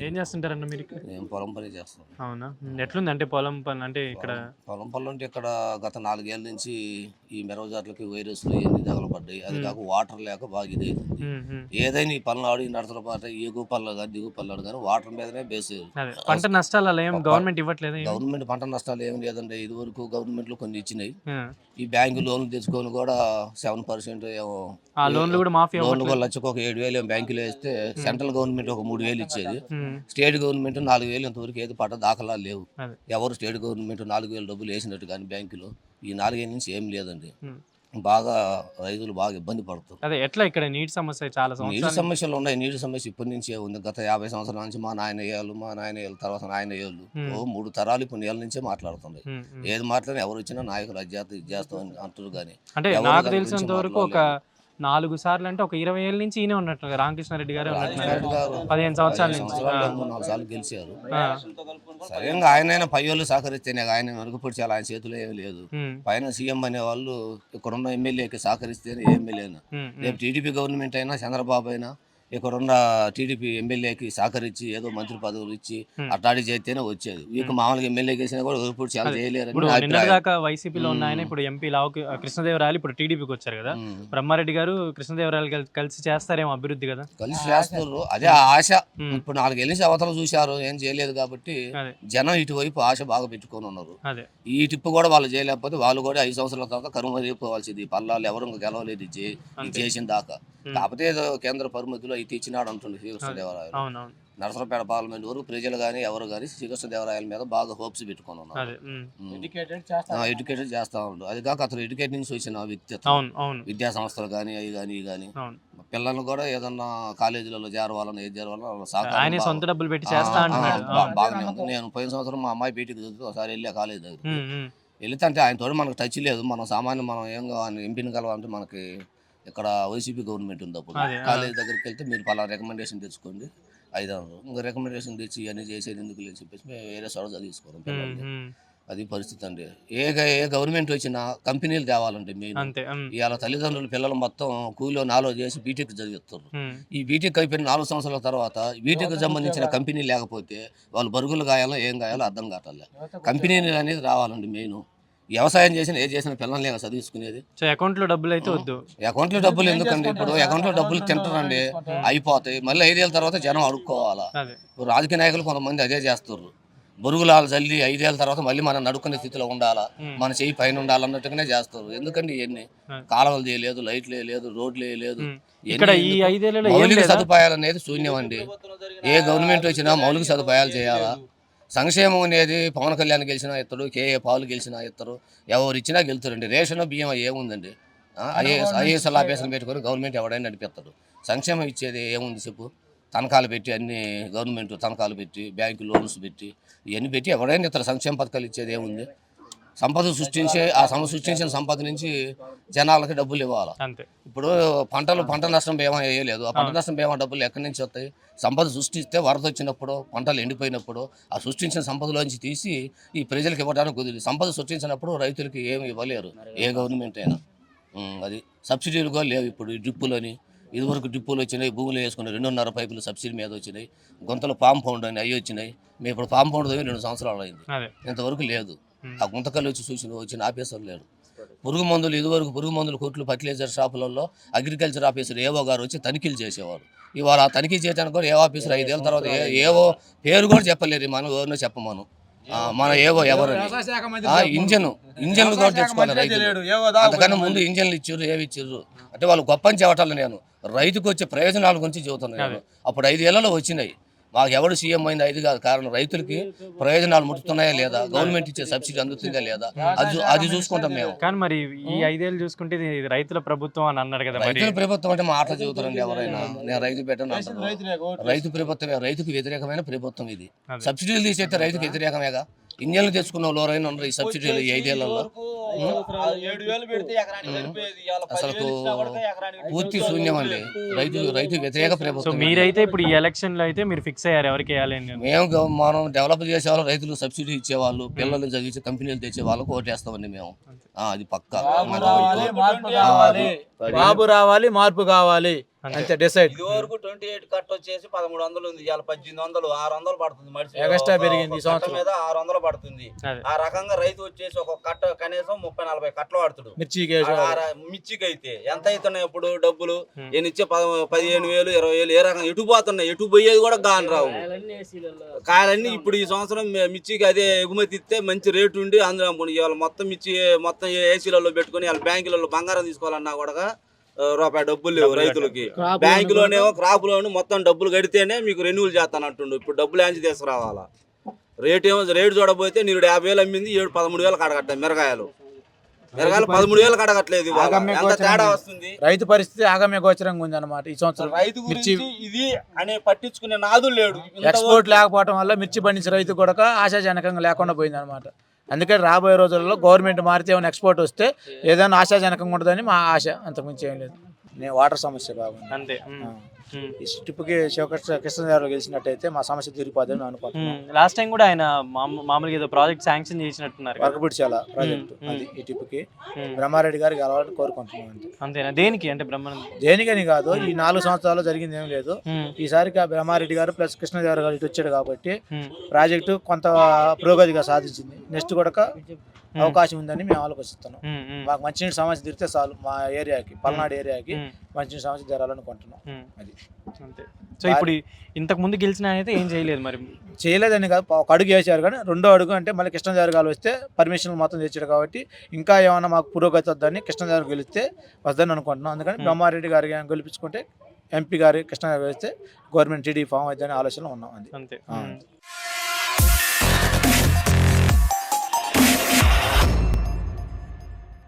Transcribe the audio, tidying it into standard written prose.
ఏం చేస్తుంటారన్న మీరు ఇక్కడ? మేము పొలం పని చేస్తాం. అవునా? ఎట్లుంది అంటే పొలం పని అంటే ఇక్కడ? పొలం పనులు అంటే ఇక్కడ గత 4 ఏళ్ల నుంచి ఈ మిరపజాట్లకి వైరస్లు ఇవన్నీ తగలబడ్డాయి. అది కాక వాటర్ లేక బాగా ఇదైతుంది. హ్మ్. హ్మ్. ఏదైనా ఈ పనులు ఈ నడతల పాట ఎగువ పనులు కానీ దిగువ పనులు కానీ వాటర్ మీదనే బేస్. అదే పంట నష్టాలు అలా ఏం గవర్నమెంట్ ఇవ్వట్లేదా ఏమి? గవర్నమెంట్ పంట నష్టాలు ఏం లేదండి. ఇదివరకు గవర్నమెంట్లు కొన్ని ఇచ్చినాయి. ఆ. ఈ బ్యాంకు లోన్లు తెచ్చుకొని కూడా 7% ఏమో ఆ లోన్లు కూడా మాఫీ లోన్లు అవ్వట్లేదు. కూడా లక్షకు ఒక 7,000 ఏమో బ్యాంకులో వేస్తే సెంట్రల్ గవర్నమెంట్ ఒక 3,000 ఇచ్చేది. హ్మ్. స్టేట్ గవర్నమెంట్ 4,000 ఇంతవరకు ఏది పడ్డ దాఖలా లేవు. అదే. ఎవరు స్టేట్ గవర్నమెంట్ 4,000 డబ్బులు వేసినట్టు కానీ బ్యాంకులో ఈ 4 ఏళ్ళ నుంచి ఏం లేదండి. హ్మ్. బాగా రైతులు బాగా ఇబ్బంది పడుతారు. అదే ఎట్లా ఇక్కడ నీటి సమస్య చాలా నీటి సంవత్సరాలు. సమస్యలు ఉన్నాయి. నీటి సమస్య ఇప్పటి నుంచే ఉంది. గత 50 సంవత్సరాల నుంచి మా నాయన ఏళ్ళు తర్వాత నాయన ఏళ్ళు ఓ 3 తరాలు ఇప్పుడు నీళ్ళ నుంచే మాట్లాడుతుంది. హ్మ్. హ్మ్. ఏది మాట్లాడినా ఎవరు వచ్చినా నాయకులు అది చేస్తాం ఇది చేస్తాం అని అంటారు కానీ అంటే ఎవరు నాకు దాని తెలిసినంత గురించి వరకు ఒక 4 సార్లు అంటే ఒక 20 ఏళ్ళ నుంచి ఈయనే ఉన్నట్టు రామకృష్ణారెడ్డి గారే ఉన్నట్టున్నారు. రాజశేఖర్ గారు 15 సంవత్సరాల నుంచి. సంవత్సరాలు 3-4 సార్లు గెలిచారు. ఆ. సరేగా ఆయనైనా పయ్యోళ్ళు సహకరిస్తేనే ఆయన వెనుకపడిచాలి. ఆయన చేతిలో ఏమీ లేదు. హ్మ్. పైన సీఎం అనే వాళ్ళు ఇక్కడున్న ఎమ్మెల్యేకి సహకరిస్తేనే ఎమ్మెల్యేనా హ్మ్. రేపు టీడీపీ గవర్నమెంట్ అయినా చంద్రబాబు అయినా ఇక్కడున్న టీడీపీ ఎమ్మెల్యేకి సహకరించి ఏదో మంత్రి పదవులు ఇచ్చి అట్లాంటి చేస్తేనే వచ్చేది. వీకు మామూలుగా ఎమ్మెల్యే చేసినా కూడా ఇప్పుడు చాలా చేయలేరని ఇప్పుడు నా నిన్నటి అభిప్రాయం. దాకా వైసీపీలో ఉన్న ఆయన ఇప్పుడు ఎంపీ కృష్ణదేవరాయలు ఇప్పుడు టీడీపీకి వచ్చారు కదా. బ్రహ్మారెడ్డి గారు కృష్ణదేవరాయలు కలిసి చేస్తారేమో అభివృద్ధి కదా. కలిసి చేస్తున్నారు. అదే ఆశ. ఇప్పుడు 4 ఏళ్ళ నుంచి అవతల చూశారు ఏం చేయలేదు కాబట్టి అదే. జనం ఇటువైపు ఆశ బాగా పెట్టుకొని ఉన్నారు. అదే. ఈ టిప్పు కూడా వాళ్ళు చేయలేకపోతే వాళ్ళు కూడా 5 సంవత్సరాల తర్వాత కరుమరిపోవాల్సింది. ఈ పల్లాలు ఎవరు ఇంకా గెలవలేదు ఇది చేసిన దాకా. కాకపోతే ఏదో కేంద్ర పరిమితిలో ఇది ఇచ్చినాడు అంటుంది శ్రీకృష్ణదేవరాయలు. అవునవును. నరసరావుపేట పార్లమెంట్ వరకు ప్రజలు కానీ ఎవరు కానీ శ్రీకృష్ణదేవరాయల మీద బాగా హోప్స్ పెట్టుకొని ఉన్నారు. అదే. ఎడ్యుకేటెడ్ చేస్తా ఉంటారు. అది కాక అతను ఎడ్యుకేట్ నుంచి వచ్చిన వ్యక్తి. అవును. అవును. విద్యా సంస్థలు కానీ అవి కానీ ఇవి కానీ అవును. పిల్లలు కూడా ఏదన్నా కాలేజీలలో చేరవాలని ఏది చేరవాలని ఆయనే సొంత డబ్బులు పెట్టి చేస్తా అంటున్నాడు. బాగానే ఉంది. నేను పోయిన సంవత్సరం మా అమ్మాయి బీటెక్ చదివితే ఒకసారి వెళ్ళా కాలేజ్ దగ్గర హ్మ్. హ్మ్. వెళితే అంటే ఆయన తోడు మనకు టచ్ లేదు. మనం సామాన్యం మనం ఏం కావాలి ఎంపీని కలవాలంటే మనకి ఇక్కడ వైసీపీ గవర్నమెంట్ ఉంది. అప్పుడు అదే. కాలేజ్ దగ్గరికి వెళ్తే మీరు పలా రికమెండేషన్ తెచ్చుకోండి 500 ఇంకా రికమెండేషన్ తెచ్చి ఇవన్నీ చేసేది ఎందుకు లేని చెప్పేసి మేము వేరే చోట చదివించుకోవడం పిల్లల్ని. హ్మ్. అది పరిస్థితి అండి. ఏ గవర్నమెంట్ వచ్చినా కంపెనీలు తేవాలంటే మెయిన్. అంతే. ఇవాళ తల్లిదండ్రులు పిల్లలు మొత్తం కూలీలో 4 చేసి బీటెక్ చదివిస్తారు. ఈ బీటెక్ అయిపోయిన 4 సంవత్సరాల తర్వాత బీటెక్ సంబంధించిన కంపెనీ లేకపోతే వాళ్ళు బరుగులు గాయాలో ఏం గాయాలో అర్థం కావట్లే. కంపెనీలు అనేది రావాలండి మెయిన్. వ్యవసాయం చేసినా ఏది చేసినా పిల్లల్ని చదివించుకునేది. సో అకౌంట్లో డబ్బులు అయితే వద్దు. అకౌంట్లో డబ్బులు ఎందుకండి? ఇప్పుడు అకౌంట్లో డబ్బులు తింటారండి అయిపోతాయి. మళ్ళీ 5 ఏళ్ళ తర్వాత జనం అడుక్కోవాలా. అదే. రాజకీయ నాయకులు కొంతమంది అదే చేస్తారు. బొరుగులాలు చల్లి 5 ఏళ్ళ తర్వాత మళ్ళీ మనం నడుకునే స్థితిలో ఉండాలా, మన చెయ్యి పైన ఉండాలన్నట్టుగానే చేస్తారు. ఎందుకండి ఇవన్నీ కాలువలు చేయలేదు, లైట్లు లేదు, రోడ్లు లేదు. ఇక్కడ ఈ 5 ఏళ్లలో మౌలిక సదుపాయాలు అనేది శూన్యం అండి. ఏ గవర్నమెంట్ వచ్చినా మౌలిక సదుపాయాలు చేయాలా. సంక్షేమం అనేది పవన్ కళ్యాణ్ గెలిచినా ఇస్తారు, కేఏ పాలు గెలిచినా ఇస్తారు, ఎవరు ఇచ్చినా గెలుతారండి. రేషన్ బియ్యం ఏముందండి? ఐఏఎస్ ఆఫీసర్లు పెట్టుకొని గవర్నమెంట్ ఎవడైనా నడిపిస్తారు. సంక్షేమం ఇచ్చేది ఏముంది చెప్పు? తనఖాలు పెట్టి అన్ని గవర్నమెంట్ తనఖాలు పెట్టి బ్యాంకు లోన్స్ పెట్టి ఇవన్నీ పెట్టి ఎవడైనా ఇతర సంక్షేమ పథకాలు ఇచ్చేది ఏముంది? సంపద సృష్టించే సృష్టించిన సంపద నుంచి జనాలకి డబ్బులు ఇవ్వాలి. అంతే. ఇప్పుడు పంట నష్టం బీమా వేయలేదు. ఆ పంట నష్టం బీమా డబ్బులు ఎక్కడి నుంచి వస్తాయి? సంపద సృష్టిస్తే వరద వచ్చినప్పుడు పంటలు ఎండిపోయినప్పుడు ఆ సృష్టించిన సంపదలోంచి తీసి ఈ ప్రజలకు ఇవ్వడానికి కుదిరి. సంపద సృష్టించినప్పుడు రైతులకి ఏమి ఇవ్వలేరు ఏ గవర్నమెంట్ అయినా. అది సబ్సిడీలు కూడా లేవు. ఇప్పుడు డ్రిప్పులని ఇదివరకు డ్రిప్పులు వచ్చినాయి, భూములు వేసుకుని 2.5 పైపులు సబ్సిడీ మీద వచ్చినాయి. గుంతలు పామ్ పౌండ్ అని అవి వచ్చినాయి. మేము ఇప్పుడు పామ్ పౌండ్ 2 సంవత్సరాలు అయింది, ఇంతవరకు లేదు. ఆ గుంతకల్లు వచ్చిన ఆఫీసర్ లేడు. పురుగు మందులు ఇదివరకు పురుగు మందులు కొట్లు ఫర్టిలైజర్ షాపులలో అగ్రికల్చర్ ఆఫీసర్ ఏవో గారు వచ్చి తనిఖీలు చేసేవారు. ఇవాళ ఆ తనిఖీ చేయడానికి కూడా ఏవో ఆఫీసర్ 5 ఏళ్ళ తర్వాత ఏవో పేరు కూడా చెప్పలేరు. మనం ఎవరినో చెప్పమను. మన ఏవో ఎవరు ఇంజన్లు కూడా తెచ్చుకోవాలి రైతులు. అంతకన్నా ముందు ఇంజన్లు ఇచ్చారు, ఏవి ఇచ్చారు అంటే వాళ్ళు గొప్ప అని చెప్పటాలు. నేను రైతుకు వచ్చే ప్రయోజనాల గురించి చెబుతున్నాను. అప్పుడు 5 ఏళ్లలో వచ్చినాయి. మాకు ఎవడు సీఎం అయింది 5 కాదు. కారణం రైతులకి ప్రయోజనాలు ముట్టుతున్నాయా లేదా, గవర్నమెంట్ ఇచ్చే సబ్సిడీ అందుతుందా లేదా, అది చూసుకుంటాం మేము. కానీ మరి ఈ 5 ఏళ్ళు చూసుకుంటే ఇది రైతుల ప్రభుత్వం అని అన్నారు కదా. రైతుల ప్రభుత్వం అంటే మాటలు చెబుతారండి ఎవరైనా. నేను రైతు పెట్టను అంటారు. రైతు ప్రభుత్వమే, రైతుకు వ్యతిరేకమైన ప్రభుత్వం ఇది. సబ్సిడీలు తీసేస్తే రైతుకు వ్యతిరేకమేగా. ఇంజన్లు తెచ్చుకున్న వాళ్ళు ఎవరైనా ఉన్నారు ఈ సబ్సిడీలు ఈ 5 ఏళ్లలో? అసలు పూర్తి శూన్యం అండి. రైతు వ్యతిరేక ప్రభుత్వం. మీరైతే ఇప్పుడు ఈ ఎలక్షన్ లో అయితే మీరు ఫిక్స్ అయ్యారు ఎవరికి వేయాలి? మనం డెవలప్ చేసేవాళ్ళు, రైతులు సబ్సిడీ ఇచ్చేవాళ్ళు, పిల్లలు చదివించే కంపెనీలు తెచ్చేవాళ్ళకు ఓటేస్తామండి మేము. అది పక్కా. బాబు రావాలి, మార్పు కావాలి. అంతే డిసైడ్. ఇది వరకు 28 కట్ట వచ్చేసి 1300 ఉంది, ఇవాళ 1800, 600 పడుతుంది. మనిషి ఎగస్ట్రా పెరిగింది ఈ కట్ట సంవత్సరం. మీద 600 పడుతుంది. అదే. ఆ రకంగా రైతు వచ్చేసి ఒక కట్ట కనీసం 30-40 కట్టలు వాడుతాడు. మిర్చికి మిర్చికి అయితే ఎంత అవుతున్నాయి ఇప్పుడు డబ్బులు? నేను ఇచ్చే 15,000, 20,000 ఏ రకంగా ఎటు పోతున్నాయి? ఎటు పోయేది కూడా గాని రావు. కాయలన్నీ ఇప్పుడు ఈ సంవత్సరం మిర్చికి అదే ఎగుమతి ఇస్తే మంచి రేటు ఉండి అందులో ఇవాళ మొత్తం మిర్చి మొత్తం ఏసీలలో పెట్టుకుని వాళ్ళ బ్యాంకులలో బంగారం తీసుకోవాలన్నా కూడా రూపాయి డబ్బులు లేవు రైతులకి. బ్యాంకులోనేమో క్రాప్ లోన్ మొత్తం డబ్బులు కడితేనే మీకు రెన్యూల్ చేస్తానంటుండు. ఇప్పుడు డబ్బులు ఏంచి తీసుకురావాలా? రేటు చూడబోతే నేను 50,000 అమ్మింది 13,000 కడగట్టాను. మిరగాయలు 13,000 కడగట్లేదు. ఎంత తేడా వస్తుంది? రైతు పరిస్థితి ఆగమ్య గోచరంగా ఉంది అనమాట ఈ సంవత్సరం. రైతు గురించి ఇది అనే పట్టించుకునే నాదులు లేడు. ఎక్స్పోర్ట్ లేకపోవడం వల్ల మిర్చి పండించే రైతు కూడా ఆశాజనకంగా లేకుండా పోయింది అనమాట. అందుకని రాబోయే రోజుల్లో గవర్నమెంట్ మారితే ఏమైనా ఎక్స్పోర్ట్ వస్తే ఏదైనా ఆశాజనకంగా ఉంటుందని మా ఆశ, అంతకుమించి ఏం లేదు. నేను వాటర్ సమస్య బాగుంది అంతే. ఈ స్టిప్కి కృష్ణదేవరాయలు గెలిచినట్టయితే మా సమస్య తీరిపోదని అనుకుంటున్నాను. లాస్ట్ టైం కూడా ఆయన మామూలుగా ఏదో ప్రాజెక్ట్ శాంక్షన్ చేసినట్టున్నారు. వర్కపిడిచాల ప్రాజెక్టు అది ఈ టిప్కి బ్రహ్మారెడ్డి గారికి గెలవాలని కోరుకుంటున్నాం. అంతేనా? దేనికి అంటే దేనికని కాదు, ఈ 4 సంవత్సరాల్లో జరిగింది ఏం లేదు. ఈసారికి ఆ బ్రహ్మారెడ్డి గారు ప్లస్ కృష్ణదేవరాయలు గారు ఇటు వచ్చాడు కాబట్టి ప్రాజెక్టు కొంత పురోగతిగా సాధించింది. నెక్స్ట్ కూడా అవకాశం ఉందని మేము ఆలోచిస్తున్నాం. మాకు మంచినీటి సమస్య తీరితే చాలు, మా ఏరియాకి పల్నాడు ఏరియాకి మంచినీటి సమస్య జరగాలనుకుంటున్నాం. అది అంతే. సో ఇప్పుడు ఇంతకు ముందు గెలిచిన ఆయన అయితే ఏం చేయలేదు, మరి చేయలేదని కాదు, ఒక అడుగు వేసారు. కానీ 2వ అడుగు అంటే మళ్ళీ కృష్ణదేవరాయలు గారు వస్తే పర్మిషన్లు మొత్తం తెచ్చాడు కాబట్టి ఇంకా ఏమన్నా మాకు పురోగతి వద్దని కృష్ణదేవరాయలు గెలిస్తే వద్దని అనుకుంటున్నాం. అందుకని బ్రహ్మారెడ్డి గారికి గెలిపించుకుంటే ఎంపీ గారి కృష్ణదేవరాయలు వేస్తే గవర్నమెంట్ టీడీ ఫామ్ అవుతుందని ఆలోచనలో ఉన్నాం. అది అంతే.